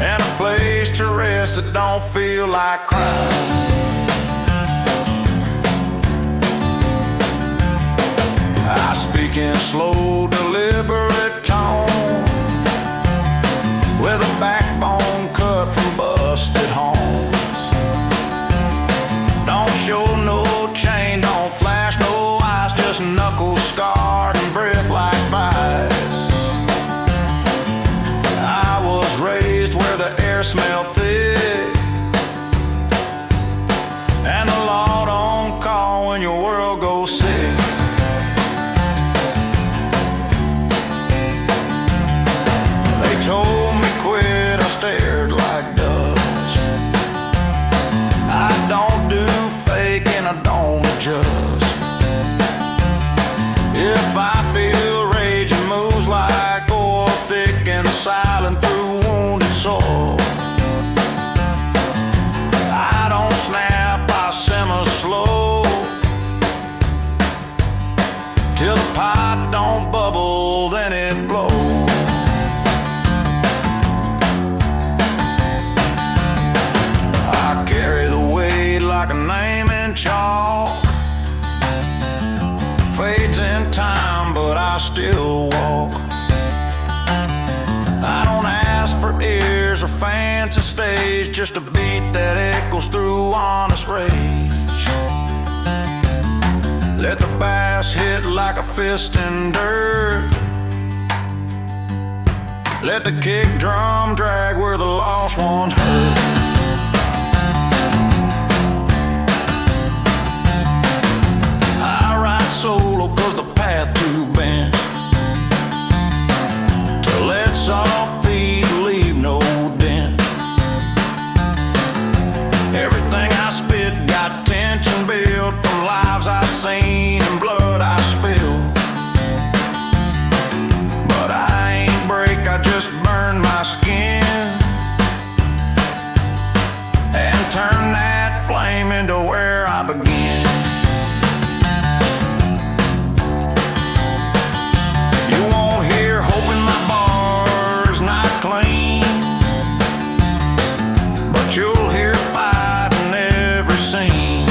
and a place to rest that don't feel like crime. I speak in slow, deliberate tone, with a backbone cut from busted homes. Don't show no chain, don't flash no eyes, just knuckles scarred and breath like vice. I was raised where the air smelled thick, and the law don't call when your world goes sick. Told me quit, I stared like dust. I don't do fake and I don't adjust. If I feel rage, it moves like oil, thick and silent through wounded soul. I don't snap, I simmer slow, till the pot don't bubble, then it blows. Like a name in chalk, fades in time, but I still walk. I don't ask for ears or fancy stage, just a beat that echoes through honest rage. Let the bass hit like a fist in dirt, let the kick drum drag where the lost ones hurt. Solo cause the path too bent to let soft feet leave no dent. Everything I spit got tension built from lives I seen and blood I spilled. But I ain't break, I just burn my skin, I begin. You won't hear hoping my bar's not clean, but you'll hear fight in every scene.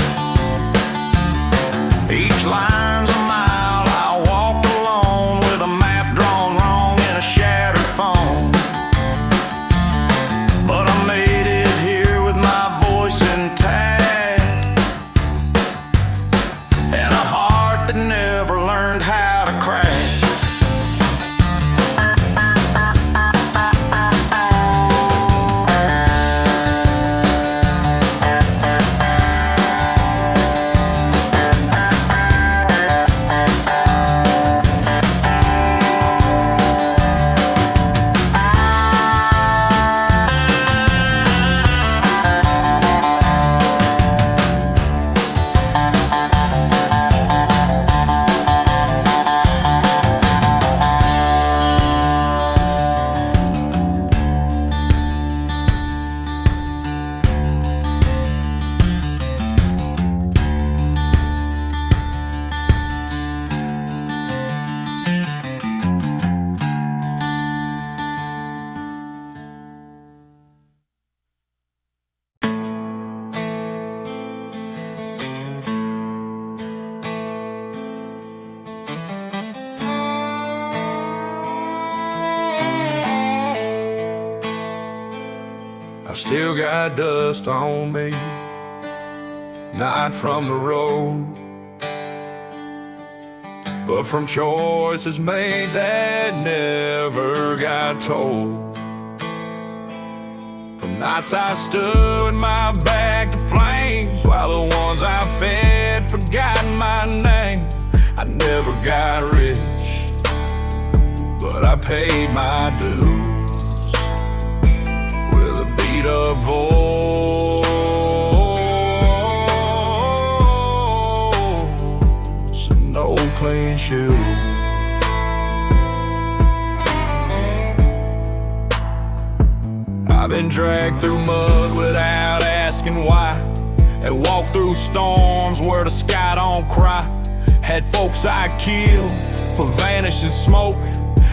Each line's a mile I walked alone, with a map drawn wrong in a shattered phone. But I made it here with my voice intact, and a heart that never learned how to crack. I still got dust on me, not from the road, but from choices made that never got told. From nights I stood with my back to flames, while the ones I fed forgot my name. I never got rich, but I paid my dues with a beat-up voice and no clean shoes. I've been dragged through mud without asking why, and walked through storms where the sky don't cry. Had folks I killed for vanishing smoke,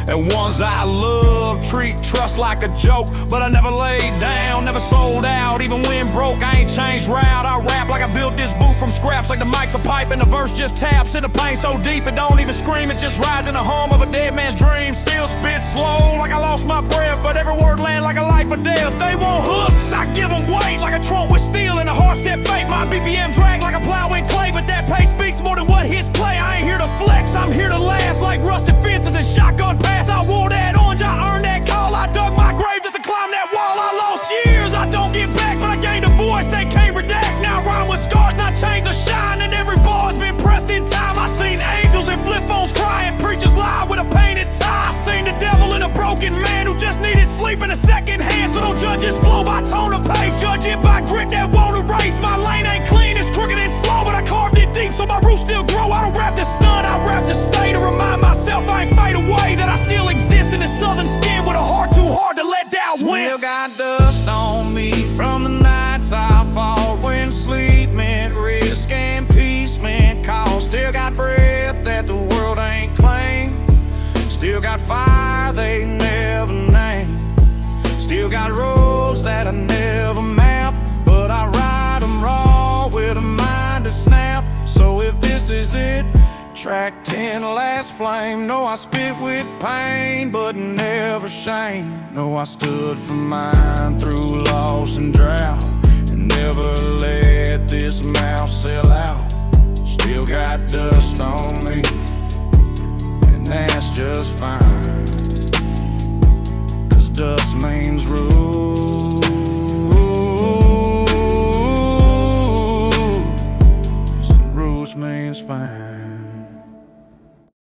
and ones I love treat trust like a joke. But I never laid down, never sold out, even when broke. I ain't changed route. I rap like I built this booth from scraps, like the mic's a pipe and the verse just taps. And the pain so deep it don't even scream, it just rides in the hum of a dead man's dream. Still spit slow like I lost my breath, but every word land like a life or death. They want hooks, I give them weight like a trunk with steel and a heart set fate. My BPM drag like a plow in clay, but that pace speaks more than what hits play. I ain't here to flex, I'm here to last, like rusted fences and shotgun pass. I wore that orange, I earned that call. I dug my grave just to climb that wall. I lost years, I don't get back, but I gained a voice they can't redact. Now I rhyme with scars, not chains of shine, and every bar's been pressed in time. I seen angels and flip phones crying, preachers lie with a painted tie. I seen the devil in a broken man who just needed sleep in a second hand. So don't judge his flow by tone or pace, judge it by grit that won't erase. My lane ain't clean, it's crooked and slow, but I carved it deep so my roots still grow. I don't rap to stun, I rap to stay, to remind myself I ain't fade away, that I still exist in this southern skin with a heart too hard to let down. Still got dust on me from the nights I fought, when sleep meant risk and peace meant cause. Still got breath that the world ain't claimed, still got fire they never named, still got roads that I never mapped, but I ride them raw with a mind to snap. So if this is it, track 10, last flame. No, I spit with pain, but never shame. No, I stood for mine through loss and drought, and never let this mouth sell out. Still got dust on me, and that's just fine, 'cause dust means rule.